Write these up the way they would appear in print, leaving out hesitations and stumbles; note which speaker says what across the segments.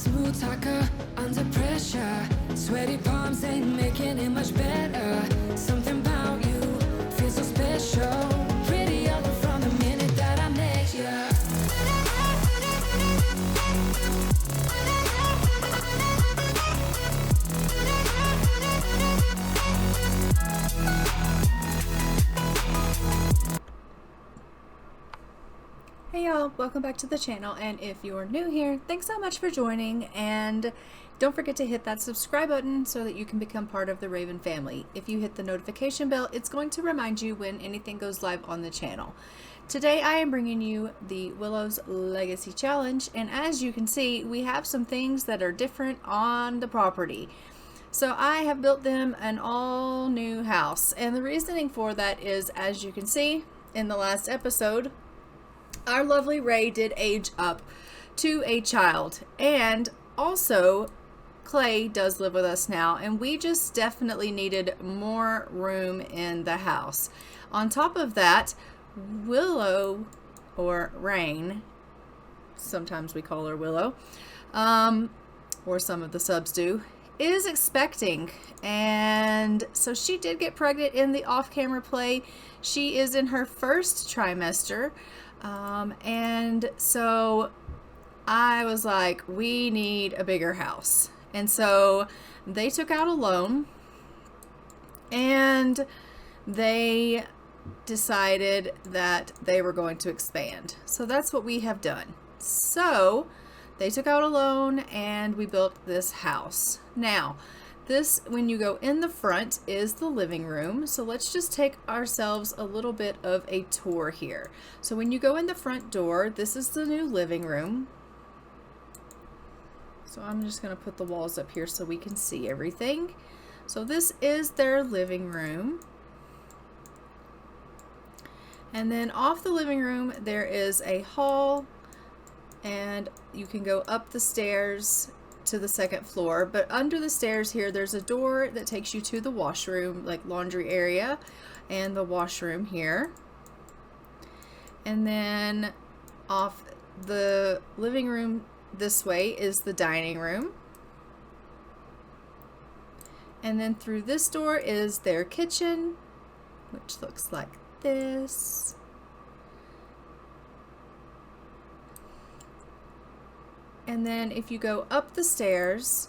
Speaker 1: smooth talker under pressure. Sweaty palms ain't making it much better. Something about you feels so special. Prettier from the minute that I met you.
Speaker 2: Hey y'all, welcome back to the channel, and if you're new here, thanks so much for joining, and don't forget to hit that subscribe button so that you can become part of the Raven family. If you hit the notification bell, it's going to remind you when anything goes live on the channel. Today I am bringing you the Willows Legacy Challenge, and as you can see, we have some things that are different on the property. So I have built them an all new house, and the reasoning for that is, as you can see in the last episode, our lovely Ray did age up to a child, and also Clay does live with us now, and we just definitely needed more room in the house. On top of that, Willow, or Rayne, sometimes we call her Willow, or some of the subs do, is expecting, and so she did get pregnant in the off-camera play. She is in her first trimester. And so I was like, we need a bigger house. And so they took out a loan and they decided that they were going to expand. So that's what we have done. So they took out a loan and we built this house. Now, this, when you go in the front, is the living room. So let's just take ourselves a little bit of a tour here. So when you go in the front door, this is the new living room. So I'm just going to put the walls up here so we can see everything. So this is their living room. And then off the living room, there is a hall, and you can go up the stairs to the second floor, but under the stairs here there's a door that takes you to the washroom, like laundry area, and the washroom here. And then off the living room this way is the dining room, and then through this door is their kitchen, which looks like this. And then if you go up the stairs,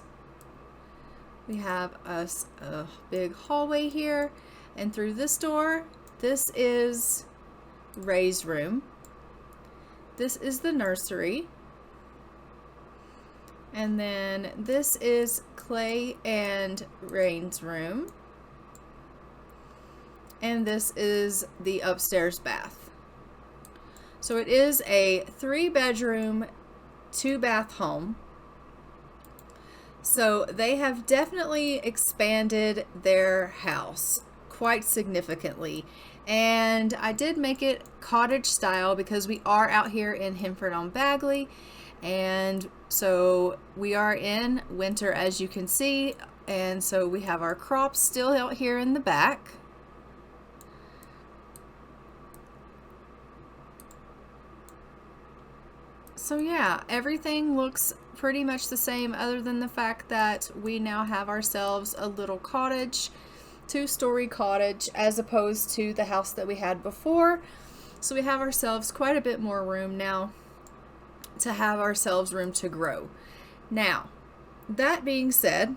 Speaker 2: we have a big hallway here, and through this door, this is Ray's room. This is the nursery. And then this is Clay and Rayne's room. And this is the upstairs bath. So it is a 3-bedroom, 2-bath home. So they have definitely expanded their house quite significantly, and I did make it cottage style because we are out here in Henford on Bagley, and so we are in winter, as you can see, and so we have our crops still out here in the back. So yeah, everything looks pretty much the same, other than the fact that we now have ourselves a little cottage, 2-story cottage, as opposed to the house that we had before. So we have ourselves quite a bit more room now to have ourselves room to grow. Now, that being said,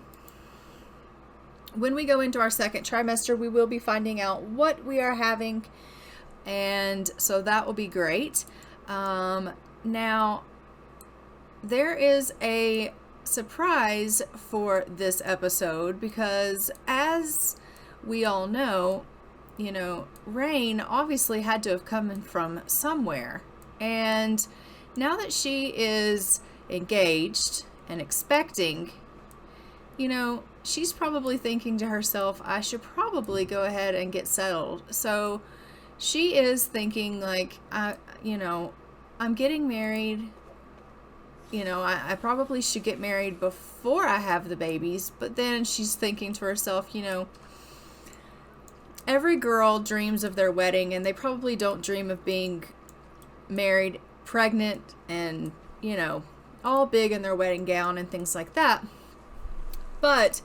Speaker 2: when we go into our second trimester, we will be finding out what we are having, and so that will be great. Now, there is a surprise for this episode because, as we all know, you know, Rayne obviously had to have come in from somewhere. And now that she is engaged and expecting, you know, she's probably thinking to herself, I should probably go ahead and get settled. So she is thinking like, you know, I'm getting married, you know, I probably should get married before I have the babies. But then she's thinking to herself, you know, every girl dreams of their wedding, and they probably don't dream of being married, pregnant, and, you know, all big in their wedding gown and things like that. But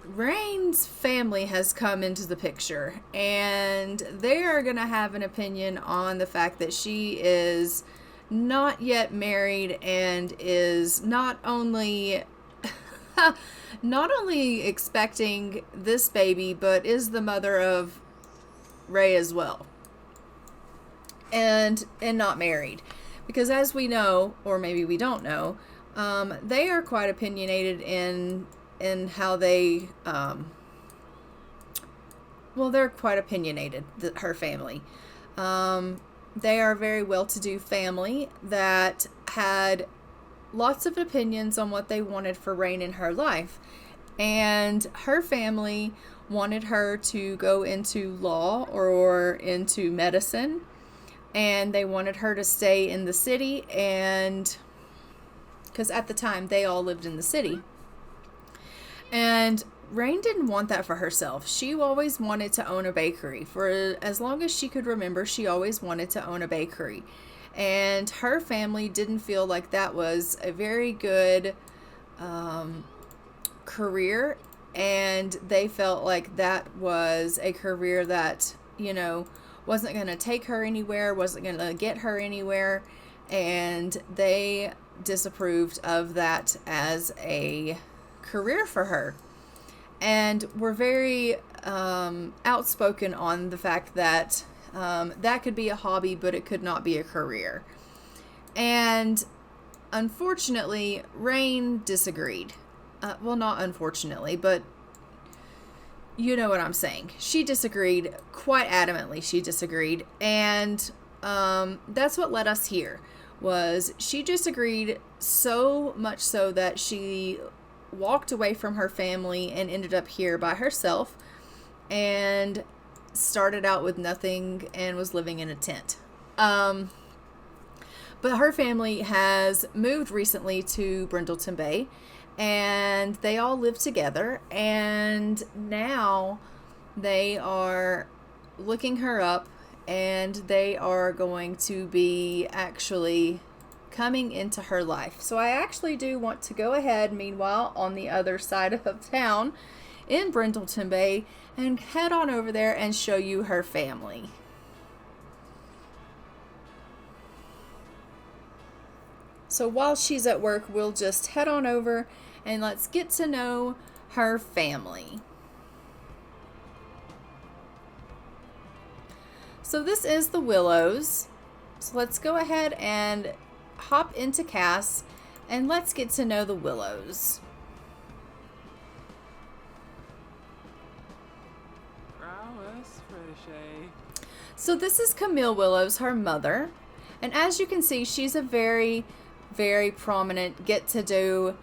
Speaker 2: Rayne's family has come into the picture, and they are going to have an opinion on the fact that she is not yet married and is not only expecting this baby, but is the mother of Ray as well, and not married, because as we know, or maybe we don't know, they are quite opinionated in how they they're quite opinionated, her family. They are a very well-to-do family that had lots of opinions on what they wanted for Rayne in her life. And her family wanted her to go into law or into medicine. And they wanted her to stay in the city, and because at the time they all lived in the city. And Rayne didn't want that for herself. She always wanted to own a bakery. For as long as she could remember, she always wanted to own a bakery. And her family didn't feel like that was a very good career. And they felt like that was a career that, wasn't going to take her anywhere, wasn't going to get her anywhere. And they disapproved of that as a career for her, and were very outspoken on the fact that that could be a hobby, but it could not be a career. And unfortunately, Rayne disagreed. Well, not unfortunately, but you know what I'm saying. She disagreed quite adamantly. She disagreed, and that's what led us here. Was she disagreed so much so that she walked away from her family and ended up here by herself, and started out with nothing and was living in a tent. But her family has moved recently to Brindleton Bay, and they all live together, and now they are looking her up, and they are going to be actually coming into her life. So I actually do want to go ahead, meanwhile, on the other side of town in Brindleton Bay, and head on over there and show you her family. So while she's at work, we'll just head on over and let's get to know her family. So this is the Willows. So let's go ahead and hop into Cass, and let's get to know the Willows. So this is Camille Willows, her mother. And as you can see, she's a very, very prominent, get-to-do,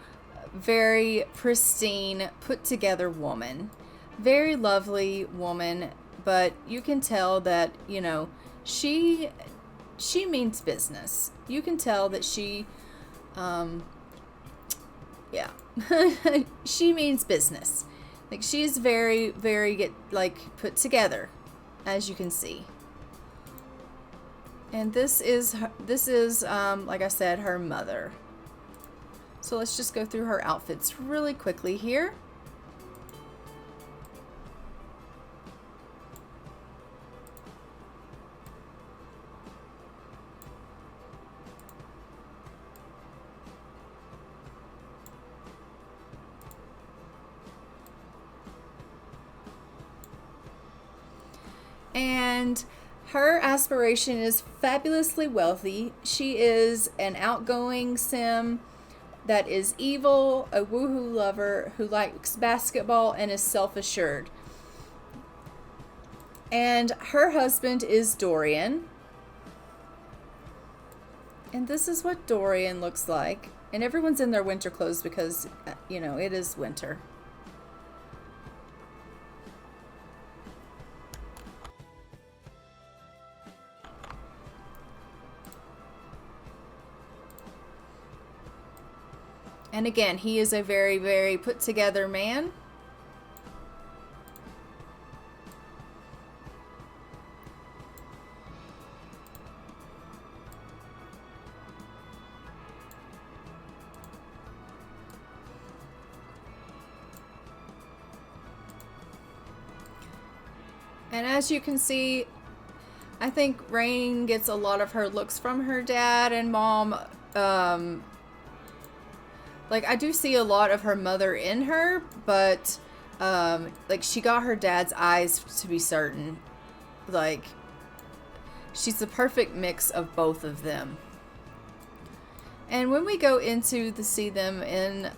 Speaker 2: very pristine, put-together woman. Very lovely woman, but you can tell that, she means business. You can tell that she, she means business. Like, she's very, very, put together, as you can see. And this is, like I said, her mother. So let's just go through her outfits really quickly here. And her aspiration is fabulously wealthy. She is an outgoing sim that is evil, a woohoo lover who likes basketball and is self-assured. And her husband is Dorian. And this is what Dorian looks like. And everyone's in their winter clothes because, it is winter. And again, he is a very, very put together man. And as you can see, I think Rayne gets a lot of her looks from her dad and mom. Like, I do see a lot of her mother in her, but like, she got her dad's eyes to be certain. Like, she's the perfect mix of both of them. And when we go into to see them in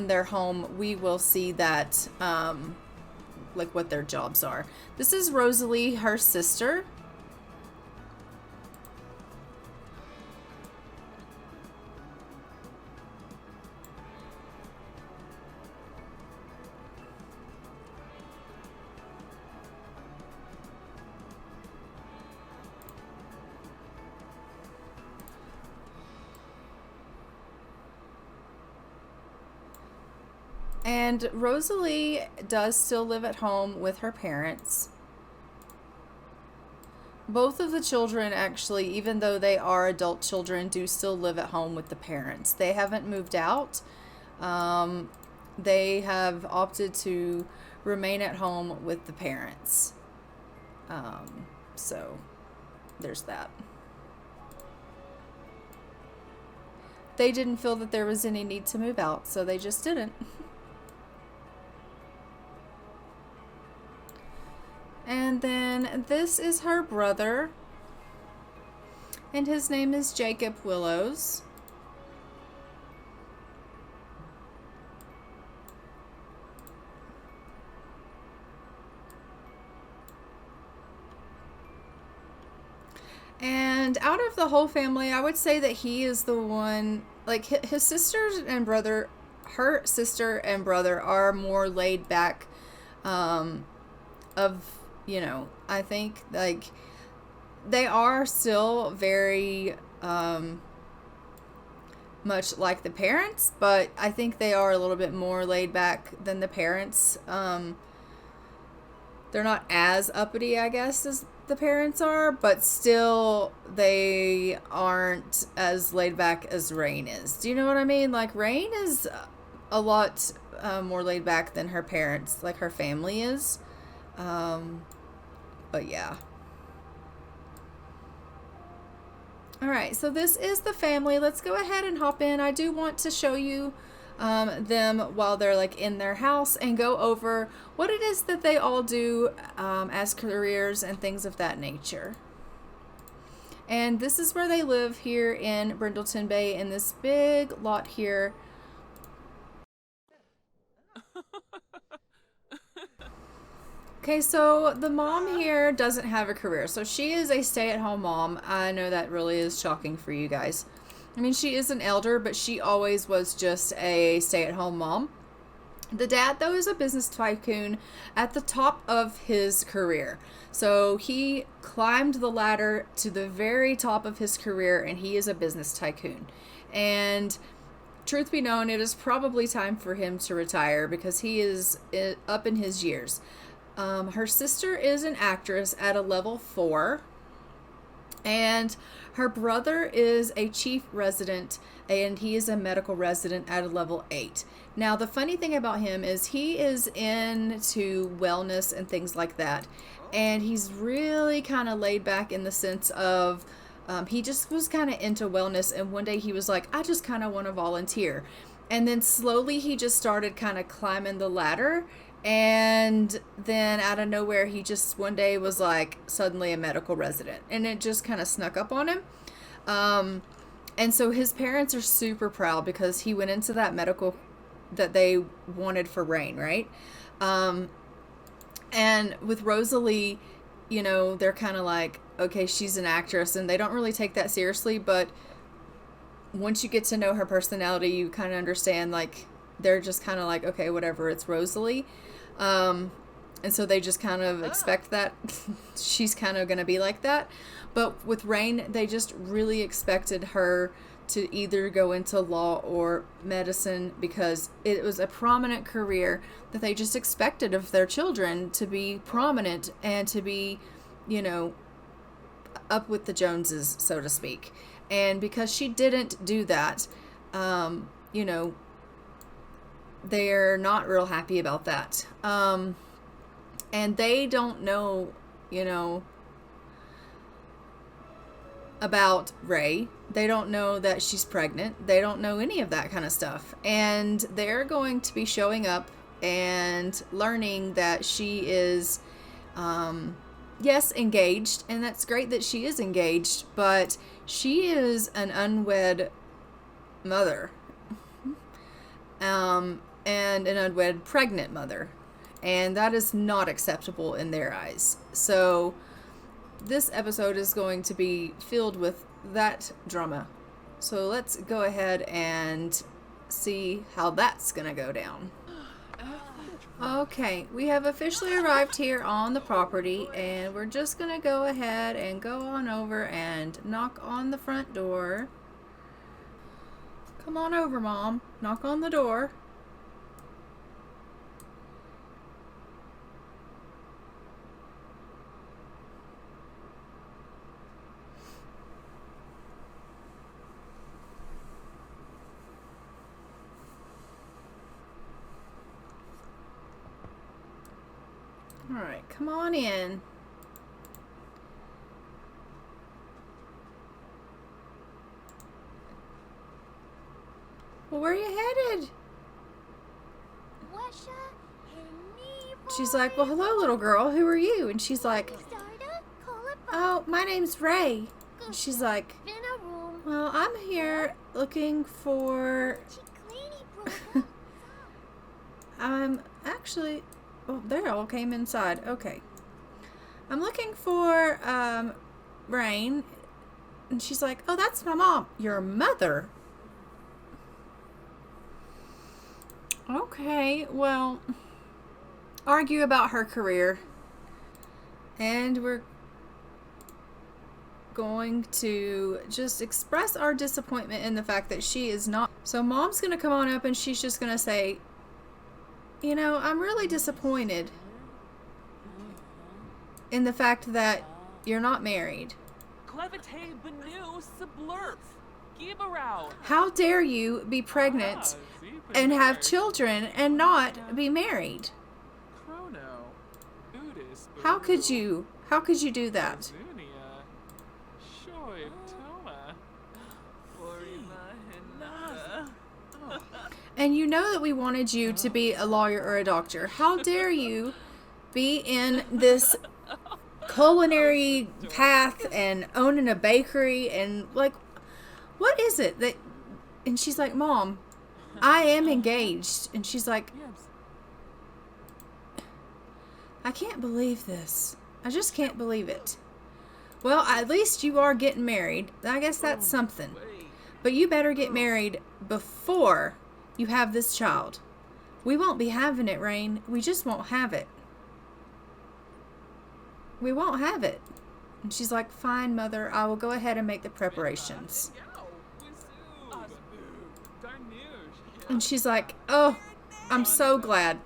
Speaker 2: their home, we will see that like what their jobs are. This is Rosalie, her sister. And Rosalie does still live at home with her parents. Both of the children, actually, even though they are adult children, do still live at home with the parents. They haven't moved out. They have opted to remain at home with the parents. So there's that. They didn't feel that there was any need to move out, so they just didn't. And then this is her brother, and his name is Jacob Willows. And out of the whole family, I would say that he is the one, like, his sisters and brother, her sister and brother are more laid back, you know, I think, like, they are still very much like the parents, but I think they are a little bit more laid back than the parents. They're not as uppity, I guess, as the parents are, but still they aren't as laid back as Rayne is. Do you know what I mean? Like, Rayne is a lot more laid back than her parents, like her family is. But yeah. Alright, so this is the family. Let's go ahead and hop in. I do want to show you them while they're like in their house and go over what it is that they all do as careers and things of that nature. And this is where they live here in Brindleton Bay, in this big lot here. Okay, so the mom here doesn't have a career. So she is a stay-at-home mom. I know that really is shocking for you guys. I mean, she is an elder, but she always was just a stay-at-home mom. The dad, though, is a business tycoon at the top of his career. So he climbed the ladder to the very top of his career, and he is a business tycoon. And truth be known, it is probably time for him to retire because he is up in his years. Her sister is an actress at a level 4, and her brother is a chief resident, and he is a medical resident at a level 8. Now, the funny thing about him is he is into wellness and things like that, and he's really kind of laid back in the sense of he just was kind of into wellness, and one day he was like, I just kind of want to volunteer. And then slowly he just started kind of climbing the ladder. And then out of nowhere, he just one day was like suddenly a medical resident, and it just kind of snuck up on him. And so his parents are super proud because he went into that medical that they wanted for Rayne, right? And with Rosalie, you know, they're kind of like, okay, she's an actress, and they don't really take that seriously. But once you get to know her personality, you kind of understand, like, they're just kind of like, okay, whatever, it's Rosalie. And so they just kind of expect that she's kind of going to be like that. But with Rayne, they just really expected her to either go into law or medicine because it was a prominent career that they just expected of their children to be prominent and to be, you know, up with the Joneses, so to speak. And because she didn't do that, you know, they're not real happy about that. And they don't know, about Ray. They don't know that she's pregnant. They don't know any of that kind of stuff. And they're going to be showing up and learning that she is, yes, engaged. And that's great that she is engaged, but she is an unwed mother. And an unwed pregnant mother. And that is not acceptable in their eyes. So this episode is going to be filled with that drama. So let's go ahead and see how that's going to go down. Okay, we have officially arrived here on the property, and we're just going to go ahead and go on over and knock on the front door. Come on over, Mom. Knock on the door. Alright, come on in. Well, where are you headed? She's like, well, hello, little girl. Who are you? And she's like, oh, my name's Ray. And she's like, well, I'm here looking for... I'm actually... Oh, they all came inside. Okay. I'm looking for Rayne. And she's like, oh, that's my mom. Your mother? Okay, well, argue about her career. And we're going to just express our disappointment in the fact that she is not. So Mom's going to come on up and she's just going to say, I'm really disappointed in the fact that you're not married. How dare you be pregnant and have children and not be married? How could you? How could you do that? And you know that we wanted you to be a lawyer or a doctor. How dare you be in this culinary path and owning a bakery and like, what is it that... And she's like, Mom, I am engaged. And she's like, I can't believe this. I just can't believe it. Well, at least you are getting married. I guess that's something. But you better get married before you have this child. We won't be having it, Rayne. We just won't have it. We won't have it. And she's like, fine, Mother. I will go ahead and make the preparations. And she's like, oh, I'm so glad.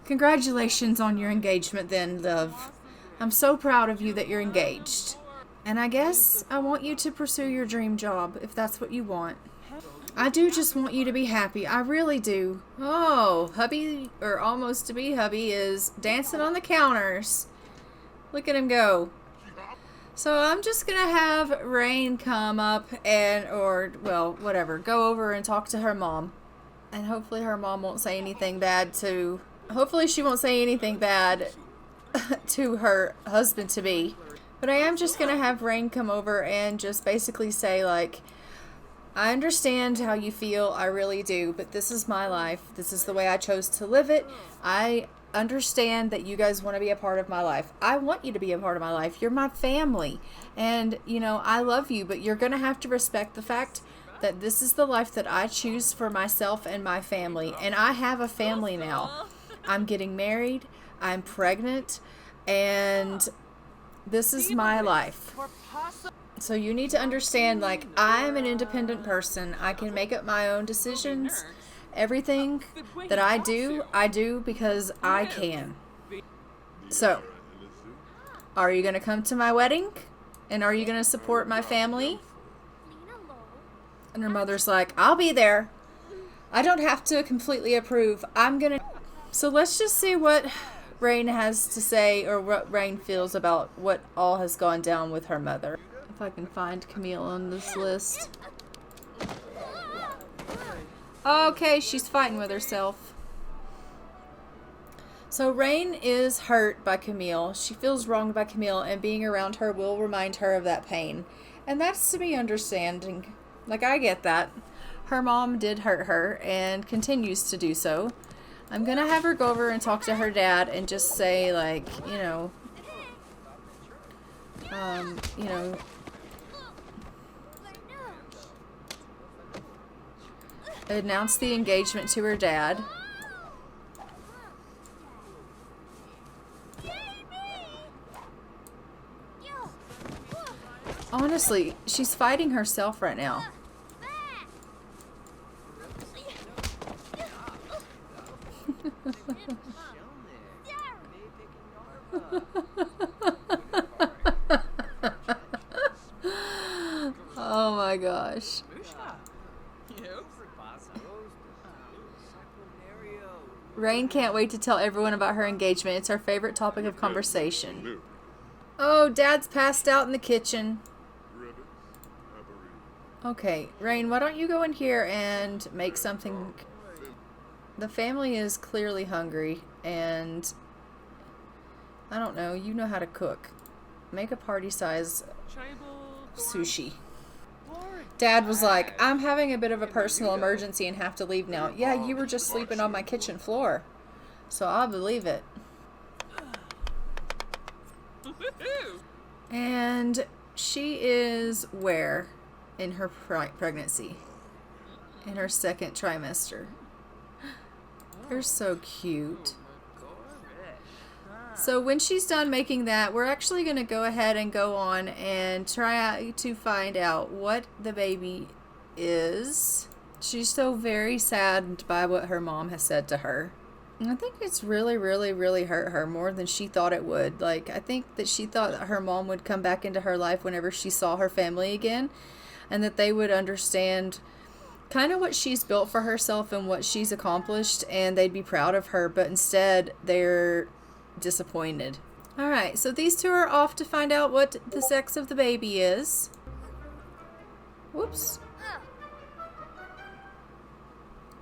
Speaker 2: Congratulations on your engagement then, love. I'm so proud of you that you're engaged. And I guess I want you to pursue your dream job if that's what you want. I do just want you to be happy. I really do. Oh, hubby, or almost to be hubby, is dancing on the counters. Look at him go. So I'm just going to have Rayne come up and, well, whatever, go over and talk to her mom. And hopefully her mom won't say anything bad to... Hopefully she won't say anything bad to her husband-to-be. But I am just going to have Rayne come over and just basically say, like... I understand how you feel, I really do, but this is my life. This is the way I chose to live it. I understand that you guys want to be a part of my life. I want you to be a part of my life. You're my family. And, I love you, but you're going to have to respect the fact that this is the life that I choose for myself and my family. And I have a family now. I'm getting married. I'm pregnant. And this is my life. So you need to understand, like, I'm an independent person. I can make up my own decisions. Everything that I do because I can. So, are you going to come to my wedding? And are you going to support my family? And her mother's like, I'll be there. I don't have to completely approve. I'm going to... So let's just see what Rayne has to say, or what Rayne feels about what all has gone down with her mother. If I can find Camille on this list. Okay, she's fighting with herself. So Rayne is hurt by Camille. She feels wronged by Camille, and being around her will remind her of that pain. And that's to be understanding. Like, I get that. Her mom did hurt her and continues to do so. I'm gonna have her go over and talk to her dad and just say, like, announce the engagement to her dad. Honestly, she's fighting herself right now. Oh my gosh. Rayne can't wait to tell everyone about her engagement. It's her favorite topic of conversation. Oh, Dad's passed out in the kitchen. Okay, Rayne, why don't you go in here and make something? The family is clearly hungry, and I don't know, you know how to cook. Make a party-size sushi. Dad was like, I'm having a bit of a personal emergency and have to leave now. Yeah, you were just sleeping on my kitchen floor, so I'll believe it. And she is where? In her pregnancy. In her second trimester. They're so cute. So when she's done making that, we're actually going to go ahead and go on and try to find out what the baby is. She's so very saddened by what her mom has said to her. I think it's really, really, really hurt her more than she thought it would. Like, I think that she thought that her mom would come back into her life whenever she saw her family again, and that they would understand kind of what she's built for herself and what she's accomplished, and they'd be proud of her, but instead they're disappointed. Alright, so these two are off to find out what the sex of the baby is. Whoops.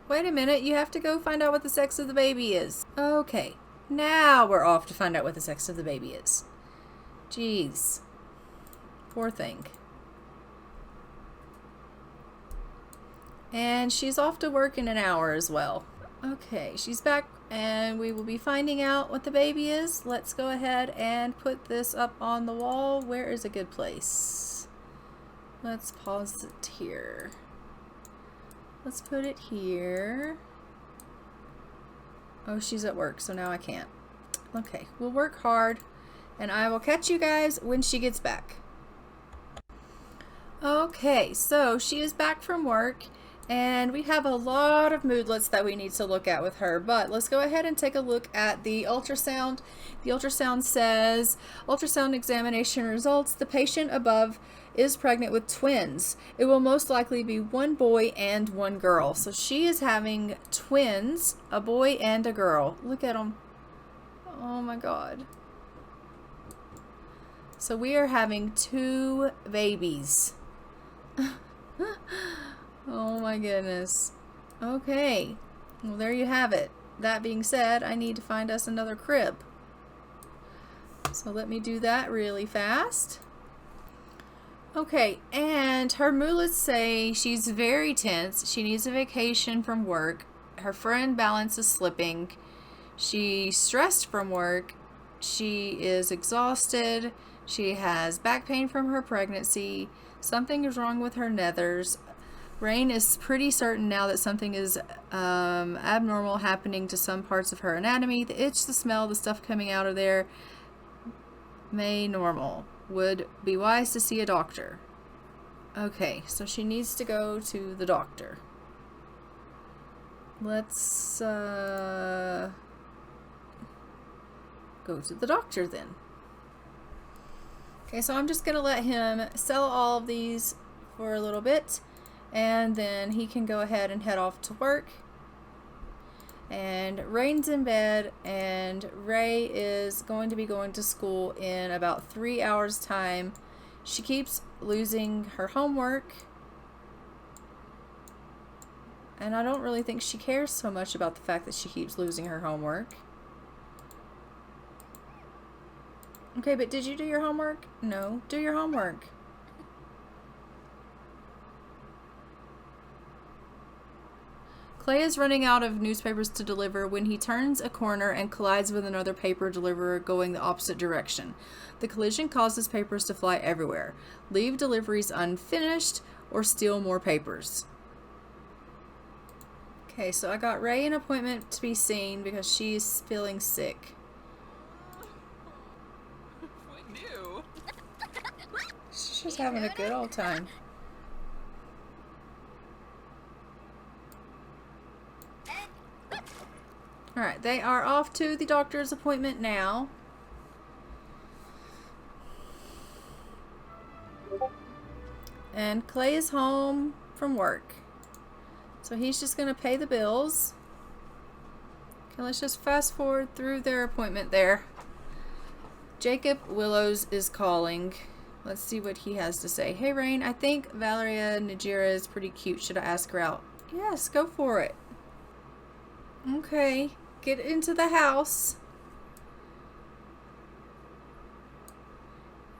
Speaker 2: Wait a minute, you have to go find out what the sex of the baby is. Okay, now we're off to find out what the sex of the baby is. Jeez. Poor thing. And she's off to work in an hour as well. Okay, she's back and we will be finding out what the baby is. Let's go ahead and put this up on the wall. Where is a good place? Let's pause it here. Let's put it here. Oh, she's at work, so now I can't. Okay, we'll work hard, and I will catch you guys when she gets back. Okay, so she is back from work, and we have a lot of moodlets that we need to look at with her, but let's go ahead and take a look at the ultrasound. The ultrasound says, ultrasound examination results, the patient above is pregnant with twins. It will most likely be one boy and one girl. So she is having twins, a boy and a girl. Look at them. Oh my God. So we are having two babies. Oh my goodness. Okay. Well, there you have it. That being said, I need to find us another crib. So let me do that really fast. Okay, and her moodlets say she's very tense. She needs a vacation from work. Her friend balance is slipping. She's stressed from work. She is exhausted. She has back pain from her pregnancy. Something is wrong with her nethers. Rayne is pretty certain now that something is abnormal happening to some parts of her anatomy. The itch, the smell, the stuff coming out of there may normal. Would be wise to see a doctor. Okay, so she needs to go to the doctor. Let's go to the doctor then. Okay, so I'm just gonna let him sell all of these for a little bit, and then he can go ahead and head off to work. And Rayne's in bed, and Ray is going to be going to school in about 3 hours' time. She keeps losing her homework, and I don't really think she cares so much about the fact that she keeps losing her homework. Okay, but did you do your homework? No. Do your homework. Clay is running out of newspapers to deliver when he turns a corner and collides with another paper deliverer going the opposite direction. The collision causes papers to fly everywhere. Leave deliveries unfinished or steal more papers. Okay, so I got Ray an appointment to be seen because she's feeling sick. She's just having a good old time. Alright, they are off to the doctor's appointment now. And Clay is home from work. So he's just going to pay the bills. Okay, let's just fast forward through their appointment there. Jacob Willows is calling. Let's see what he has to say. Hey, Rayne, I think Valeria Najira is pretty cute. Should I ask her out? Yes, go for it. Okay, get into the house.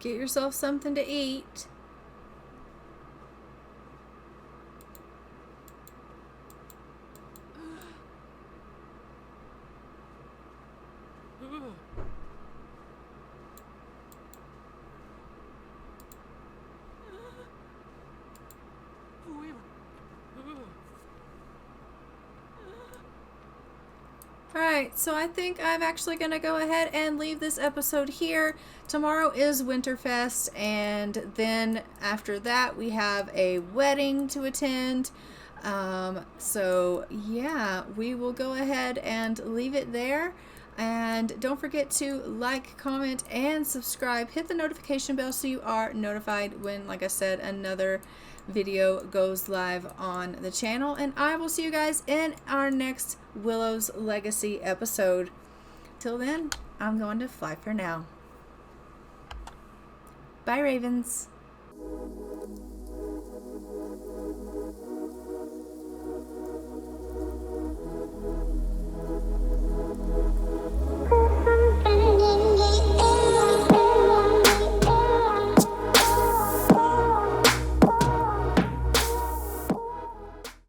Speaker 2: Get yourself something to eat. Alright, so I think I'm actually going to go ahead and leave this episode here. Tomorrow is Winterfest, and then after that we have a wedding to attend. So yeah, we will go ahead and leave it there. And don't forget to like, comment, and subscribe. Hit the notification bell so you are notified when, like I said, another video goes live on the channel. And I will see you guys in our next Willows Legacy episode. Till then, I'm going to fly for now. Bye, Ravens.